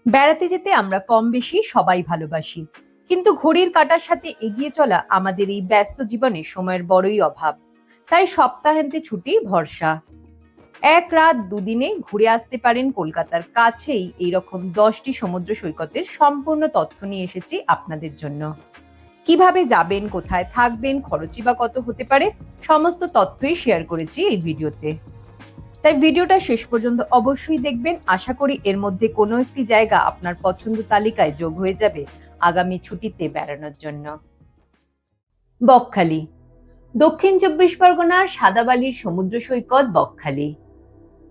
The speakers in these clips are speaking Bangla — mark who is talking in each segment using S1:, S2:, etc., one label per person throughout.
S1: বেড়াতে যেতে আমরা কম বেশি সবাই ভালোবাসি, কিন্তু ঘড়ির কাঁটার সাথে এগিয়ে চলা আমাদের এই ব্যস্ত জীবনে সময়ের বড়ই অভাব। তাই সপ্তাহান্তে ছুটি ভরসা। এক রাত দুদিনে ঘুরে আসতে পারেন কলকাতার কাছেই এইরকম 10টি সমুদ্র সৈকতের সম্পূর্ণ তথ্য নিয়ে এসেছি আপনাদের জন্য। কিভাবে যাবেন, কোথায় থাকবেন, খরচই বা কত হতে পারে, সমস্ত তথ্যই শেয়ার করেছি এই ভিডিওতে। তাই ভিডিওটা শেষ পর্যন্ত অবশ্যই দেখবেন। আশা করি এর মধ্যে কোনো একটি জায়গা আপনার পছন্দ তালিকায় যোগ হয়ে যাবে আগামী ছুটিতে বেড়ানোর জন্য। বকখালি, দক্ষিণ 24 পরগনার সাদাবালির সমুদ্র সৈকত বকখালি।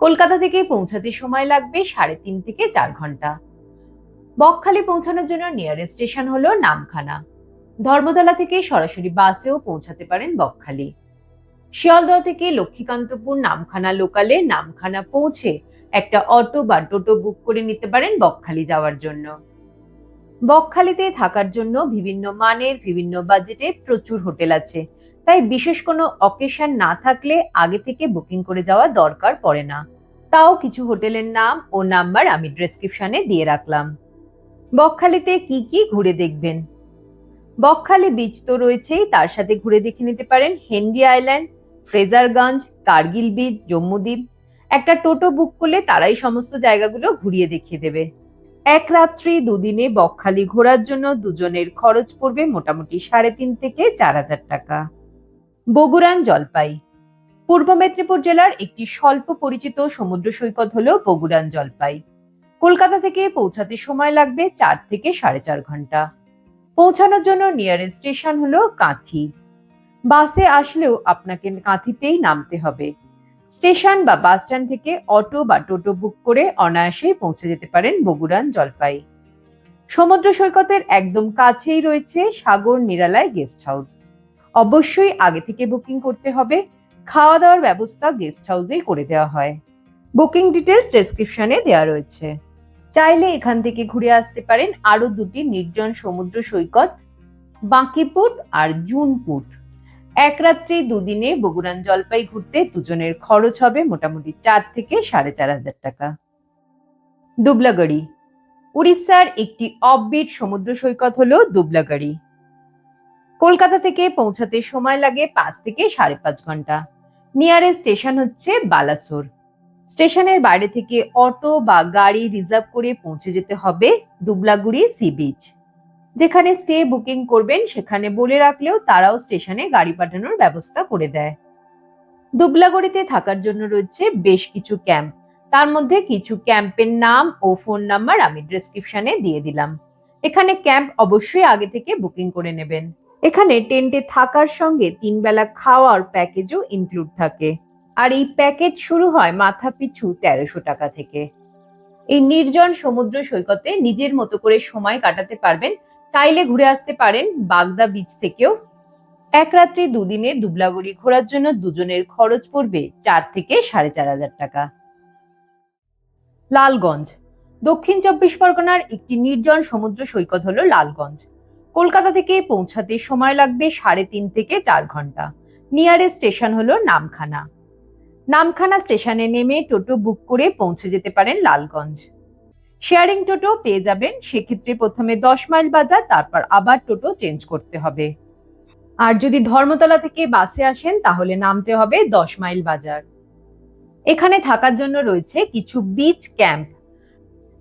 S1: কলকাতা থেকে পৌঁছাতে সময় লাগবে 3.5 থেকে 4 ঘন্টা। বকখালি পৌঁছানোর জন্য নিয়ারেস্ট স্টেশন হলো নামখানা। ধর্মতলা থেকে সরাসরি বাসেও পৌঁছাতে পারেন বকখালি। শিয়ালদহ থেকে লক্ষ্মীকান্তপুর নামখানা লোকালে নামখানা পৌঁছে একটা অটো বা টোটো বুক করে নিতে পারেন বকখালি যাওয়ার জন্য। বকখালিতে থাকার জন্য বিভিন্ন মানের, বিভিন্ন বাজেটে প্রচুর হোটেল আছে, তাই বিশেষ কোনো অকেশন না থাকলে আগে থেকে বুকিং করে যাওয়া দরকার পড়ে না। তাও কিছু হোটেলের নাম ও নাম্বার আমি ডেসক্রিপশনে দিয়ে রাখলাম। বকখালিতে কি কি ঘুরে দেখবেন? বকখালি বিচ তো রয়েছেই, তার সাথে ঘুরে দেখে নিতে পারেন Henry Island, Fraserganj, Kargil beach, Jambudwip. একটা টোটো বুক করলে তারাই সমস্ত জায়গাগুলো ঘুরিয়ে দেখিয়ে দেবে। এক রাত্রি দুদিনে বকখালি ঘোরার জন্য দুজনের খরচ পড়বে মোটামুটি 3.5 থেকে 4,000 টাকা। বগুড়ান জলপাই, পূর্ব মেদিনীপুর জেলার একটি স্বল্প পরিচিত সমুদ্র সৈকত হলো বগুড়ান জলপাই। কলকাতা থেকে পৌঁছাতে সময় লাগবে 4 থেকে 4.5 ঘন্টা। পৌঁছানোর জন্য নিয়ারেস্ট স্টেশন হলো কাঁথি। বাসে আসলেও আপনাকে কাঁথিতেই নামতে হবে। স্টেশন বা বাস স্ট্যান্ড থেকে অটো বা টোটো বুক করে অনায়াসেই পৌঁছে যেতে পারেন বগুড়ান জলপাই। সমুদ্র সৈকতের একদম কাছেই রয়েছে সাগর নিরালায় গেস্ট হাউস। অবশ্যই আগে থেকে বুকিং করতে হবে। খাওয়া দাওয়ার ব্যবস্থা গেস্ট হাউসেই করে দেওয়া হয়। বুকিং ডিটেলস ডেসক্রিপশনে দেওয়া রয়েছে। চাইলে এখান থেকে ঘুরে আসতে পারেন আরো দুটি নির্জন সমুদ্র সৈকত, বাঁকিপুট আর জুনপুট। এক রাত্রি দুদিনে বগুড়ান জলপাই ঘুরতে দুজনের খরচ হবে মোটামুটি 4 থেকে 4,500 টাকা। দুবলাগড়ি, উড়িষ্যার একটি অফবিট সমুদ্র সৈকত হলো দুবলাগড়ি। কলকাতা থেকে পৌঁছাতে সময় লাগে 5 থেকে 5.5 ঘন্টা। নিয়ারেস্ট স্টেশন হচ্ছে বালাসোর। স্টেশনের বাইরে থেকে অটো বা গাড়ি রিজার্ভ করে পৌঁছে যেতে হবে দুবলাগুড়ি সি বিচ। যেখানে স্টে বুকিং করবেন সেখানে বলে রাখলেও তারাও স্টেশনে গাড়ি পাঠানোর ব্যবস্থা করে দেয়। দুবলাগড়িতে থাকার জন্য রয়েছে বেশ কিছু ক্যাম্প, তার মধ্যে কিছু ক্যাম্পের নাম ও ফোন নাম্বার আমি ডেসক্রিপশনে দিয়ে দিলাম। এখানে ক্যাম্প অবশ্যই আগে থেকে বুকিং করে নেবেন। এখানে টেন্টে থাকার সঙ্গে 3 বেলা খাওয়ার প্যাকেজও ইনক্লুড থাকে, আর এই প্যাকেজ শুরু হয় মাথা পিছু 1300 টাকা থেকে। এই নির্জন সমুদ্র সৈকতে নিজের মতো করে সময় কাটাতে পারবেন। চাইলে ঘুরে আসতে পারেন বাগদা বিচ থেকেও। এক রাত্রি দুদিনে দুবলাগুড়ি ঘোরার জন্য দুজনের খরচ পড়বে 4 থেকে 4,500 টাকা। লালগঞ্জ, দক্ষিণ 24 পরগনার একটি নির্জন সমুদ্র সৈকত হলো লালগঞ্জ। কলকাতা থেকে পৌঁছাতে সময় লাগবে 3.5 থেকে 4 ঘন্টা। নিয়ারেস্ট স্টেশন হলো নামখানা। নামখানা স্টেশনে নেমে টোটো বুক করে পৌঁছে যেতে পারেন লালগঞ্জ। শেয়ারিং টোটো পেয়ে যাবেন, সেক্ষেত্রে প্রথমে 10 মাইল বাজার, তারপর আবার টোটো চেঞ্জ করতে হবে। আর যদি ধর্মতলা থেকে বাসে আসেন তাহলে নামতে হবে 10 মাইল বাজার। এখানে থাকার জন্য রয়েছে কিছু বিচ ক্যাম্প।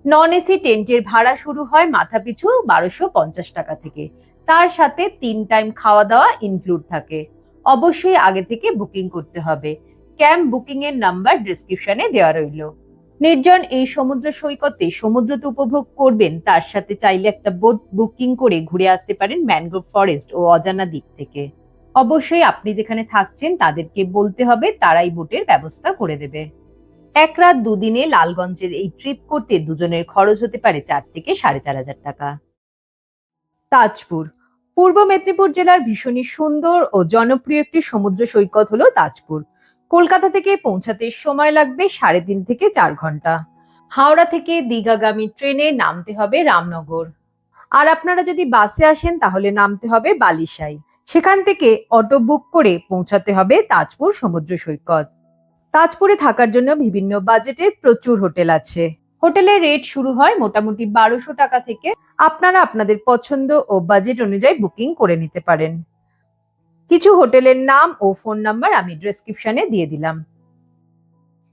S1: নন এসি টেন্টের ভাড়া শুরু হয় মাথাপিছু 1250 টাকা থেকে। তার সাথে 3 টাইম খাওয়া দাওয়া ইনক্লুড থাকে। অবশ্যই আগে থেকে বুকিং করতে হবে। ক্যাম্প বুকিং এর নাম্বার ডেসক্রিপশনে দেওয়া রইল। নির্জন এই সমুদ্র সৈকতে সমুদ্র তো উপভোগ করবেন, তার সাথে চাইলে একটা বোট বুকিং করে ঘুরে আসতে পারেন ম্যানগ্রোভ ফরেস্ট ও অজানা দ্বীপ থেকে। অবশ্যই আপনি যেখানে থাকছেন তাদেরকে বলতে হবে, তারাই বোটের ব্যবস্থা করে দেবে। এক রাত দুদিনে লালগঞ্জের এই ট্রিপ করতে দুজনের খরচ হতে পারে 4 থেকে 4,500 টাকা। তাজপুর, পূর্ব মেদিনীপুর জেলার ভীষণই সুন্দর ও জনপ্রিয় একটি সমুদ্র সৈকত হলো তাজপুর। কলকাতা থেকে পৌঁছাতে সময় লাগবে 3.5 থেকে 4 ঘন্টা। হাওড়া থেকে দীঘাগামী ট্রেনে নামতে হবে রামনগর। আর আপনারা যদি বাসে আসেন তাহলে নামতে হবে বালিশাই। সেখান থেকে অটো বুক করে পৌঁছাতে হবে তাজপুর সমুদ্র সৈকত। তাজপুরে থাকার জন্য বিভিন্ন বাজেটের প্রচুর হোটেল আছে। হোটেলের রেট শুরু হয় মোটামুটি 1200 টাকা থেকে। আপনারা আপনাদের পছন্দ ও বাজেট অনুযায়ী বুকিং করে নিতে পারেন। কিছু হোটেলের নাম ও ফোন নাম্বার আমি ডেসক্রিপশনে দিয়ে দিলাম।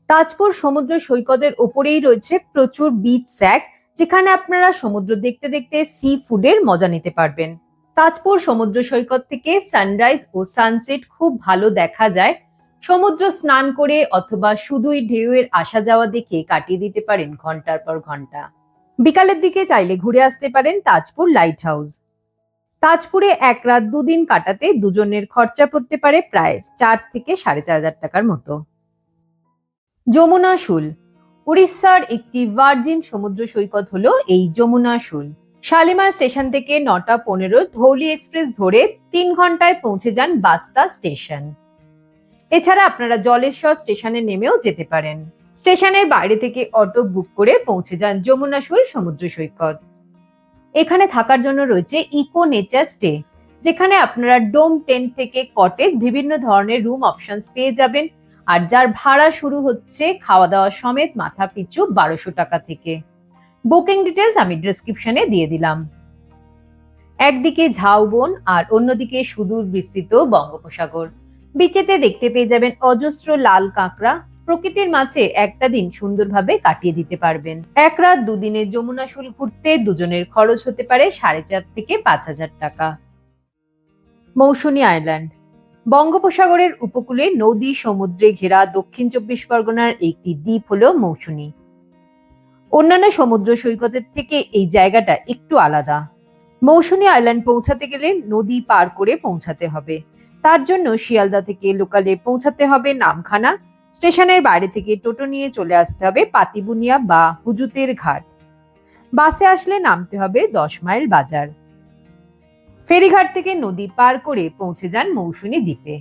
S1: তাজপুর সমুদ্র সৈকতের ওপরেই রয়েছে প্রচুর বিচ স্যাক, যেখানে আপনারা সমুদ্র দেখতে দেখতে সি ফুডের মজা নিতে পারবেন। তাজপুর সমুদ্র সৈকত থেকে সানরাইজ ও সানসেট খুব ভালো দেখা যায়। সমুদ্র স্নান করে অথবা শুধুই ঢেউয়ের আসা যাওয়া দেখে কাটিয়ে দিতে পারেন ঘন্টার পর ঘন্টা। বিকালের দিকে চাইলে ঘুরে আসতে পারেন তাজপুর লাইট হাউস। তাজপুরে 1 রাত 2 দিন কাটাতে দুজনের খরচা পড়তে পারে প্রায় 4 থেকে 4,500 টাকার মতো। যমুনা শুল, উড়িষ্যার একটি ভার্জিন সমুদ্র সৈকত হলো এই যমুনা শুল। শালিমার স্টেশন থেকে 9টা 15 ধৌলি এক্সপ্রেস ধরে 3 ঘন্টায় পৌঁছে যান বাস্তা স্টেশন। এছাড়া আপনারা জলেশ্বর স্টেশনে নেমেও যেতে পারেন। স্টেশনের বাইরে থেকে অটো বুক করে পৌঁছে যান যমুনা শুল সমুদ্র সৈকত। এখানে থাকার জন্য রয়েছে ইকো নেচার স্টে, যেখানে আপনারা ডোম টেন্ট থেকে কটেজ বিভিন্ন ধরনের রুম অপশনস পেয়ে যাবেন, আর যার ভাড়া শুরু হচ্ছে খাওয়া দাওয়া সমেত মাথা পিছু 1200 টাকা থেকে। বুকিং ডিটেলস আমি ডেসক্রিপশনে দিয়ে দিলাম। একদিকে ঝাউবন আর অন্যদিকে সুদূর বিস্তৃত বঙ্গোপসাগর। বিচেতে দেখতে পেয়ে যাবেন অজস্র লাল কাঁকড়া। প্রকৃতির মাঝে একটা দিন সুন্দরভাবে কাটিয়ে দিতে পারবেন। 1 রাত 2 দিনের যমুনা শুল ঘুরতে দুজনের খরচ হতে পারে 4,500 থেকে 5,000 টাকা। মৌসুনী আইল্যান্ড, বঙ্গোপসাগরের উপকূলে নদী সমুদ্রে ঘেরা দক্ষিণ 24 পরগনার একটি দ্বীপ হলো মৌসুনী। অন্যান্য সমুদ্র সৈকতের থেকে এই জায়গাটা একটু আলাদা। মৌসুনী আইল্যান্ড পৌঁছাতে গেলে নদী পার করে পৌঁছাতে হবে। তার জন্য শিয়ালদা থেকে লোকালে পৌঁছাতে হবে নামখানা। স্টেশনের বাইরে থেকে টোটো নিয়ে চলে আসতে হবে পাতিবুনিয়া বা হুজুতের ঘাট। বাসে আসলে নামতে হবে 10 মাইল বাজার। ফেরিঘাট থেকে নদী পার করে পৌঁছে যান মৌসুনী দ্বীপে।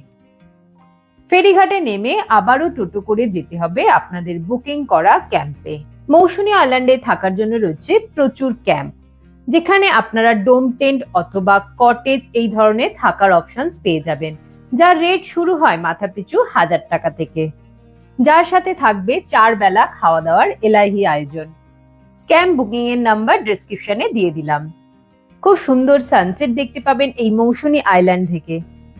S1: ফেরিঘাটে নেমে আবারও টোটো করে যেতে হবে আপনাদের বুকিং করা ক্যাম্পে। মৌসুনী আইল্যান্ডে থাকার জন্য রয়েছে প্রচুর ক্যাম্প, যেখানে আপনারা ডোম টেন্ট অথবা কটেজ এই ধরনের থাকার অপশনস পেয়ে যাবেন, যার রেট শুরু হয় মাথাপিছু 1000 টাকা থেকে, যার সাথে থাকবে 4 বেলা খাওয়া দাওয়ার এলাহি আয়োজন। ক্যাম্প বুকিং এর নাম্বার ডেসক্রিপশনে দিয়ে দিলাম। খুব সুন্দর সানসেট দেখতে পাবেন এই মৌসুনী আইল্যান্ড থেকে।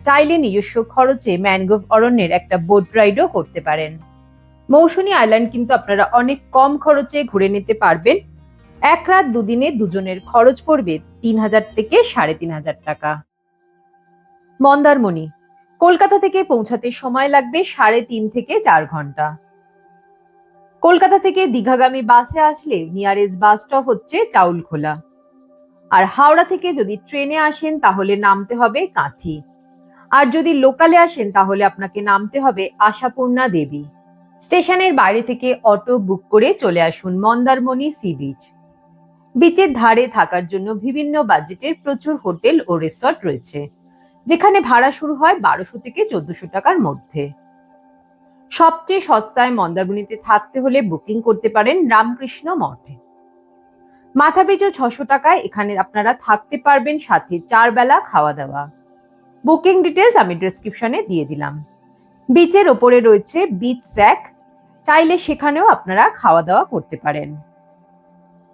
S1: চাইলে নিজস্ব খরচে ম্যানগ্রোভ অরণ্যের একটা বোট রাইডও করতে পারেন। মৌসুনী আইল্যান্ড কিন্তু আপনারা অনেক কম খরচে ঘুরে নিতে পারবেন। 1 রাত 2 দিনে দুজনের খরচ পড়বে 3,000 থেকে 3,500 টাকা। মন্দারমণি, কলকাতা থেকে পৌঁছাতে সময় লাগবে 3.5 থেকে 4 ঘন্টা। কলকাতা থেকে দীঘাগামী বাসে আসলে নিয়ারেস্ট বাস স্টপ হচ্ছে চাউলখোলা। আর হাওড়া থেকে যদি ট্রেনে আসেন তাহলে নামতে হবে কাঁথি। আর যদি লোকালে আসেন তাহলে আপনাকে নামতে হবে আশাপূর্ণা দেবী। স্টেশনের বাইরে থেকে অটো বুক করে চলে আসুন মন্দারমণি সি বিচ। বিচের ধারে থাকার জন্য বিভিন্ন বাজেটের প্রচুর হোটেল ও রিসর্ট রয়েছে, যেখানে ভাড়া শুরু হয় 1200 থেকে 1400 টাকার মধ্যে। সবচেয়ে সস্তায় মন্দারমণিতে থাকতে হলে বুকিং করতে পারেন রামকৃষ্ণ মঠে। মাথাপিছু 600 টাকায় এখানে আপনারা থাকতে পারবেন, সাথে 4 বেলা খাওয়া দাওয়া। বুকিং ডিটেলস আমি ডেসক্রিপশনে দিয়ে দিলাম। বিচের ওপরে রয়েছে বিচ স্যাক, চাইলে সেখানেও আপনারা খাওয়া দাওয়া করতে পারেন।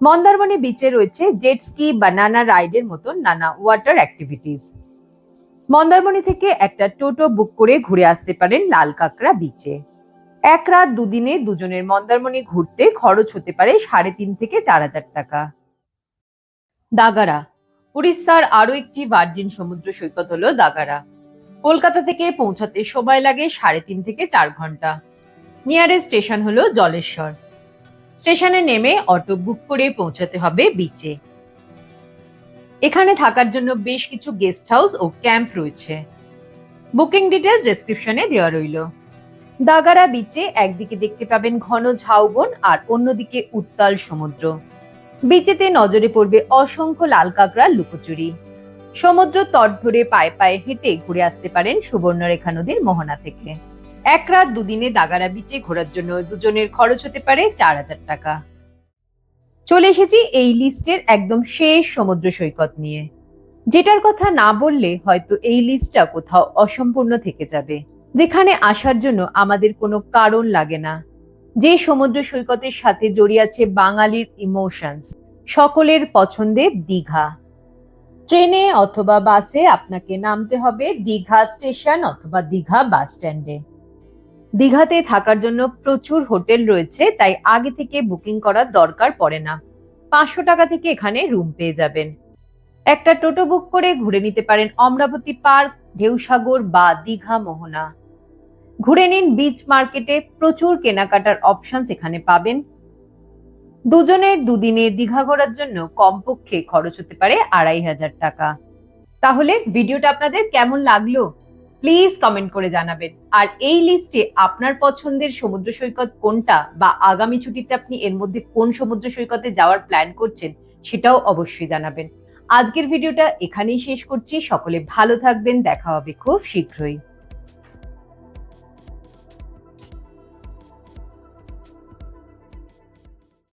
S1: মন্দারমণি বিচে রয়েছে জেট স্কি, বানানা রাইডের মতন নানা ওয়াটার অ্যাক্টিভিটিস। মন্দারমণি থেকে একটা টোটো বুক করে ঘুরে আসতে পারেন লাল কাঁকড়া বিচে। 1 রাত 2 দিনে দুজনের মন্দারমণি ঘুরতে খরচ হতে পারে 3,500 থেকে 4,000 টাকা। দাগারা, উড়িষ্যার আরো একটি ভার্জিন সমুদ্র সৈকত হলো দাগারা। কলকাতা থেকে পৌঁছাতে সময় লাগে 3.5 থেকে 4 ঘন্টা। নিয়ারেস্ট স্টেশন হলো জলেশ্বর। স্টেশনে নেমে অটো বুক করে পৌঁছাতে হবে বিচে। এখানে থাকার জন্য বেশ কিছু গেস্ট হাউস ও ক্যাম্প রয়েছে। বুকিং ডিটেলস ডেসক্রিপশনে দেওয়া রইল। দাগারা বিচে একদিকে দেখতে পাবেন ঘন ঝাউবন আর অন্যদিকে উত্তাল সমুদ্র। বিচেতে নজরে পড়বে অসংখ্য লাল কাঁকড়ার লুকোচুরি। সমুদ্র তট ধরে পায়ে পায়ে হেঁটে ঘুরে আসতে পারেন সুবর্ণরেখা নদীর মোহনা থেকে। 1 রাত 2 দিনে দাগারা বিচে ঘোরার জন্য দুজনের খরচ হতে পারে 4,000 টাকা। চলে এসেছি এই লিস্টের একদম শেষ সমুদ্র সৈকত নিয়ে, যেটার কথা না বললে হয়তো এই লিস্টটা কোথাও অসম্পূর্ণ থেকে যাবে, যেখানে আসার জন্য আমাদের কোনো কারণ লাগে না। যে সমুদ্র সৈকতের সাথে জড়িয়ে আছে বাঙালির ইমোশনস, সকলের পছন্দের দীঘা। ট্রেনে অথবা বাসে আপনাকে নামতে হবে দীঘা স্টেশন অথবা দীঘা বাস স্ট্যান্ডে। দীঘাতে থাকার জন্য প্রচুর হোটেল রয়েছে, তাই আগে থেকে বুকিং করার দরকার পড়ে না। 500 টাকা থেকে এখানে রুম পেয়ে যাবেন। একটা টোটো বুক করে ঘুরে নিতে পারেন অমরাবতী পার্ক, ঢেউসাগর বা দীঘা মোহনা। ঘুরে নিন বিচ মার্কেটে, প্রচুর কেনাকাটার অপশনস এখানে পাবেন। দুজনের দুদিনে দীঘা ঘোরার জন্য কমপক্ষে খরচ হতে পারে 2500 টাকা। তাহলে ভিডিওটা আপনাদের কেমন লাগলো প্লিজ কমেন্ট করে জানাবেন। আর এই লিস্টে আপনার পছন্দের সমুদ্র সৈকত কোনটা, বা আগামী ছুটিতে আপনি এর মধ্যে কোন সমুদ্র সৈকতে যাওয়ার প্ল্যান করছেন সেটাও অবশ্যই জানাবেন। আজকের ভিডিওটা এখানেই শেষ করছি। সকলে ভালো থাকবেন, দেখা হবে খুব শীঘ্রই।